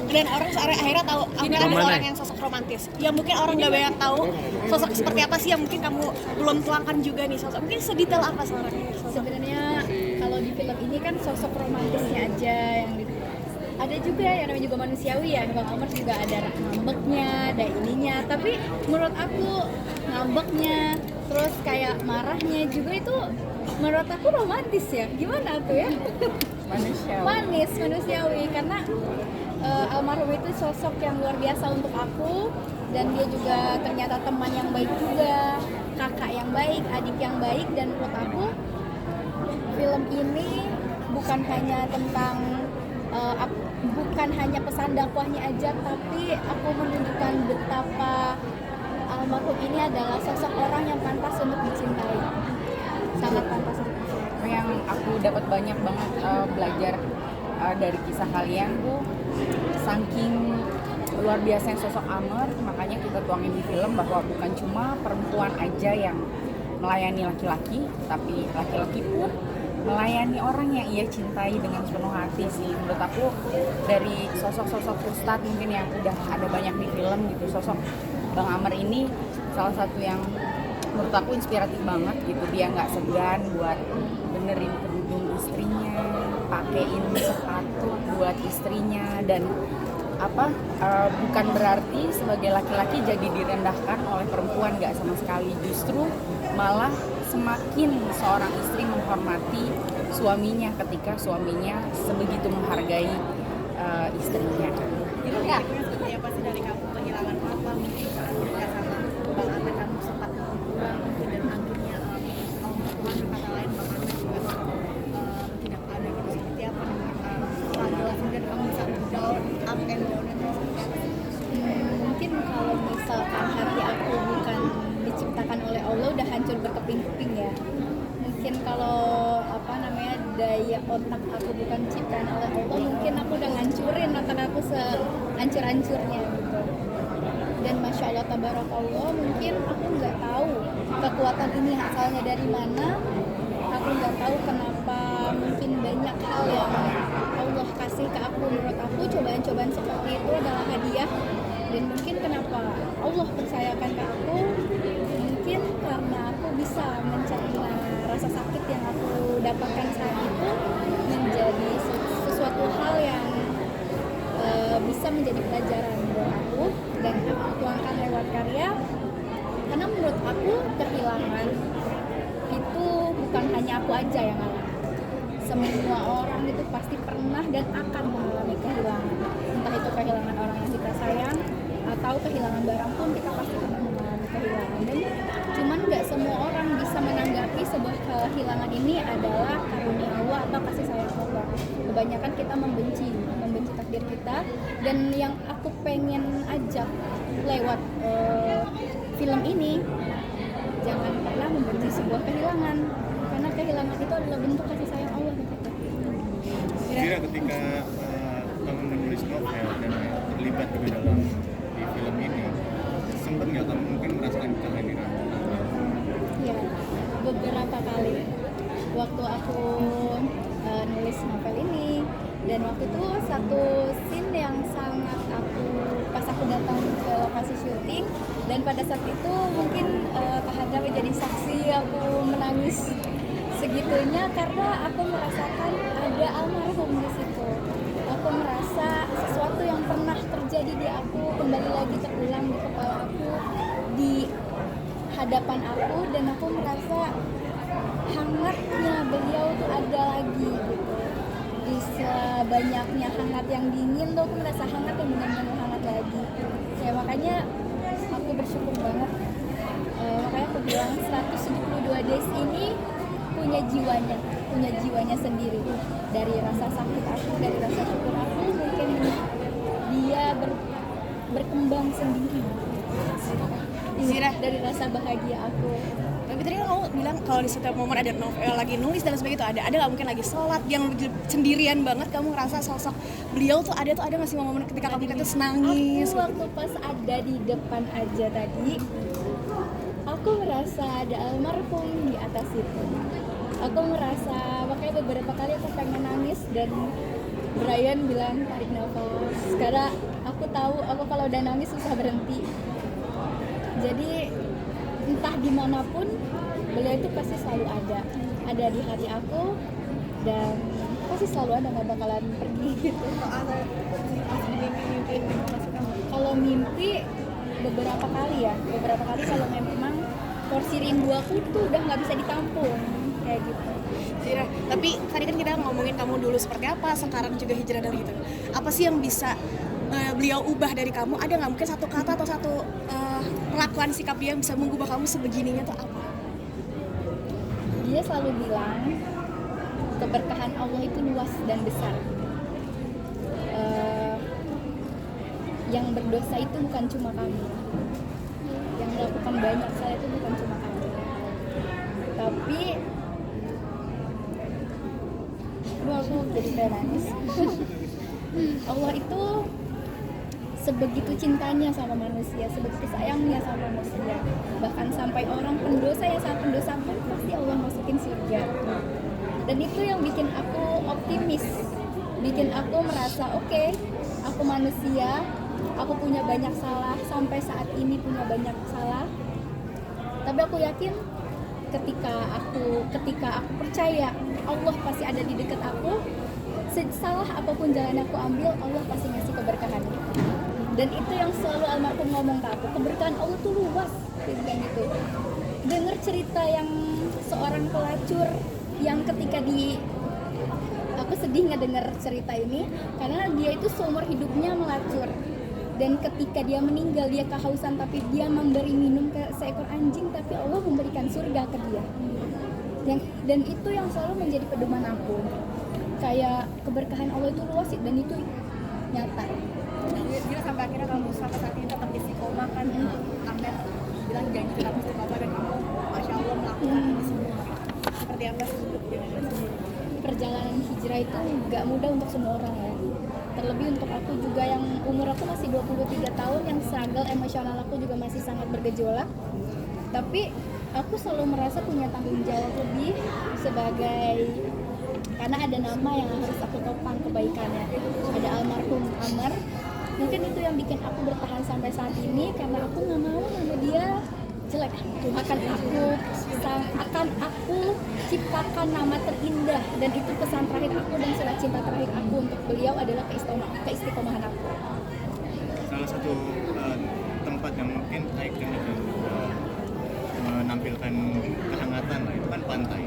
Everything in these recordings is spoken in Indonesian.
dan orang akhirnya tahu Amel adalah orang yang sosok romantis. Ya mungkin orang nggak banyak tahu sosok seperti apa sih yang mungkin kamu belum tuangkan juga nih sosok. Mungkin sedetail apa seorang ini? Sebenarnya kalau di film ini kan sosok romantisnya aja yang ada juga yang namanya juga manusiawi ya. Bang Omar juga ada ngambeknya, ada ininya. Tapi menurut aku ngambeknya, terus kayak marahnya juga itu menurut aku romantis ya. Gimana tuh ya? Manusiawi karena almarhum itu sosok yang luar biasa untuk aku, dan dia juga ternyata teman yang baik juga, kakak yang baik, adik yang baik. Dan menurut aku film ini bukan hanya tentang bukan hanya pesan dakwahnya aja, tapi aku menunjukkan betapa almarhum ini adalah sosok orang yang pantas untuk dicintai, sangat pantas untuk dicintai. Yang aku dapat banyak banget belajar dari kisah kalian tuh, saking luar biasa sosok Amr, makanya kita tuangin di film bahwa bukan cuma perempuan aja yang melayani laki-laki, tapi laki-laki pun melayani orang yang ia cintai dengan sepenuh hati sih. Menurut aku dari sosok-sosok ustadz mungkin yang udah ada banyak di film gitu, sosok Bang Amr ini salah satu yang menurut aku inspiratif banget gitu. Dia nggak segan buat benerin kerudung istrinya, pakein sepatu buat istrinya, dan bukan berarti sebagai laki-laki jadi direndahkan oleh perempuan, nggak sama sekali. Justru malah semakin seorang istri menghormati suaminya ketika suaminya sebegitu menghargai istrinya. Ya. Seperti apa sih dari kamu kehilangan apa mungkin saat nikah sama Bang Amr kamu sempat berkurang mungkin, dan akhirnya kata lain Bang Amr juga tidak ada gitu, seperti apa struggle dan kamu bisa down up and down dan seperti apa? Mungkin kalau misalkan hati aku bukan diciptakan oleh Allah, udah hancur berkeping-keping ya. Mungkin kalau daya otak aku bukan ciptaan oleh Allah, mungkin aku udah ngancurin otak aku sehancur-hancurnya gitu. Dan masya Allah tabarakallah, mungkin aku nggak tahu kekuatan ini asalnya dari mana. Aku nggak tahu kenapa, mungkin banyak hal yang Allah kasih ke aku. Menurut aku cobaan-cobaan seperti itu adalah hadiah, dan mungkin kenapa Allah percayakan ke aku, mungkin karena aku bisa mencerna rasa sakit yang aku dapatkan saat itu menjadi sesuatu hal yang bisa menjadi pelajaran buat aku, dan aku tuangkan lewat karya. Karena menurut aku kehilangan itu bukan hanya aku aja yang alami. Semua orang itu pasti pernah dan akan mengalami kehilangan. Entah itu kehilangan orang yang kita sayang atau kehilangan barang pun, kita pasti pernah mengalami kehilangan. Dan cuman nggak semua orang bisa menanggapi sebuah kehilangan ini adalah karunia Allah atau kasih sayang Allah. Kebanyakan kita membenci takdir kita. Dan yang aku pengen ajak lewat film ini, jangan pernah membenci sebuah kehilangan, karena kehilangan itu adalah bentuk kasih sayang Allah gitu. Kira ketika kamu menulis novel dan terlibat juga dalam di film ini, sempat nggak kamu mungkin merasakan kehadiran? Ya, beberapa kali waktu aku nulis novel ini. Dan waktu itu satu scene yang sangat pas aku datang ke lokasi syuting, dan pada saat itu mungkin Pak Hadra menjadi saksi, aku menangis segitunya karena aku merasakan ada almarhum di situ. Aku merasa sesuatu yang pernah terjadi di aku kembali lagi terulang di kepala aku, di hadapan aku, dan aku merasa hangatnya beliau tuh ada lagi gitu. Di sebanyaknya hangat yang dingin tuh, aku merasa hangat yang benar-benar hangat lagi. Ya makanya aku bersyukur banget. Makanya aku bilang 172 days ini punya jiwanya sendiri. Dari rasa sakit aku, dari rasa syukur aku, mungkin dia berkembang sendiri. Dari rasa bahagia aku. Tapi tadi kamu bilang kalau di setiap momen ada novel lagi nulis dan sebagainya itu ada nggak mungkin lagi sholat yang sendirian banget kamu ngerasa sosok beliau tuh ada nggak sih momen ketika kamu tuh nangis? Aku waktu pas ada di depan aja tadi, aku merasa ada almarhum di atas itu. Aku merasa, makanya beberapa kali aku pengen nangis, dan Brian bilang tarik nafas, karena aku tahu aku kalau udah nangis susah berhenti. Jadi entah dimanapun beliau itu pasti selalu ada di hati aku, dan pasti selalu ada, nggak bakalan pergi gitu. Kalau mimpi beberapa kali kalau memang porsi rindu aku tuh udah nggak bisa ditampung kayak gitu. Zira, tapi tadi kan kita ngomongin kamu dulu seperti apa, sekarang juga hijrah dari itu. Apa sih yang bisa beliau ubah dari kamu? Ada nggak mungkin satu kata atau satu perlakuan sikap dia yang bisa mengubah kamu sebegininya tuh apa? Dia selalu bilang keberkahan Allah itu luas dan besar. Yang berdosa itu bukan cuma kamu, yang melakukan banyak salah itu bukan cuma kamu, tapi aku jadi pengen nangis. Allah itu sebegitu cintanya sama manusia, sebegitu sayangnya sama manusia, bahkan sampai orang pendosa yang sangat pendosa pun pasti Allah masukin surga. Dan itu yang bikin aku optimis, bikin aku merasa oke, aku manusia, aku punya banyak salah, sampai saat ini punya banyak salah, tapi aku yakin ketika aku percaya Allah pasti ada di dekat aku, salah apapun jalan yang aku ambil, Allah pasti ngasih keberkahan. Dan itu yang selalu almarhum ngomong ke aku, keberkahan Allah tuh luas, gitu. Dengar cerita yang seorang pelacur yang ketika aku sedih ngedenger cerita ini karena dia itu seumur hidupnya melacur, dan ketika dia meninggal dia kehausan tapi dia memberi minum ke seekor anjing, tapi Allah memberikan surga ke dia. Dan itu yang selalu menjadi pedoman aku, kayak keberkahan Allah itu luas dan itu nyata. Zira, sampai akhirnya kamu sampai saat ini tetap istiqomah kan? Ahmed bilang janji tetap istiqomah dan kamu masya Allah melakukan ini semua. Seperti apa sih Perjalanan hijrah itu nggak mudah untuk semua orang ya. Terlebih untuk aku juga yang umur aku masih 23 tahun, yang struggle emosional aku juga masih sangat bergejolak. Tapi aku selalu merasa punya tanggung jawab lebih sebagai, karena ada nama yang harus aku topang kebaikannya. Ada almarhum Amar. Mungkin itu yang bikin aku bertahan sampai saat ini, karena aku nggak mau nama dia jelek. Akan aku ciptakan nama terindah, dan itu pesan terakhir aku dan surat cinta terakhir aku untuk beliau adalah keistiqomahan aku. Salah satu tempat yang mungkin icon dan menampilkan kehangatan lah, itu kan pantai.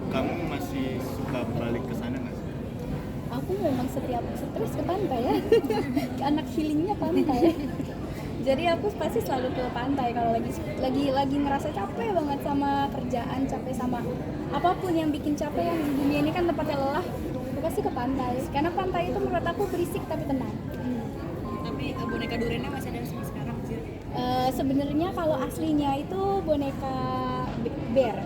Kamu masih suka balik ke sana nggak sih? Aku memang setiap stres ke pantai ya. Anak healingnya pantai. Jadi aku pasti selalu ke pantai kalau lagi ngerasa capek banget sama kerjaan, capek sama apapun yang bikin capek, yang di dunia ini kan tempatnya lelah. Aku pasti ke pantai. Karena pantai itu menurut aku berisik tapi tenang. Tapi boneka duriannya masih ada sampai sekarang sih? Sebenarnya kalau aslinya itu boneka bear.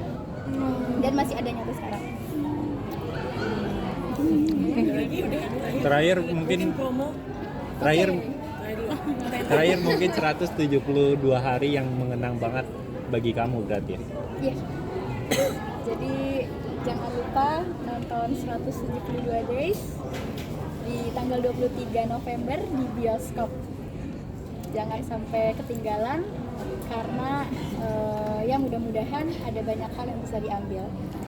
Dan masih ada nyata sekarang. Terakhir mungkin mungkin 172 hari yang mengenang banget bagi kamu berarti. Iya. Jadi jangan lupa nonton 172 Days di tanggal 23 November di bioskop. Jangan sampai ketinggalan, karena ya mudah-mudahan ada banyak hal yang bisa diambil.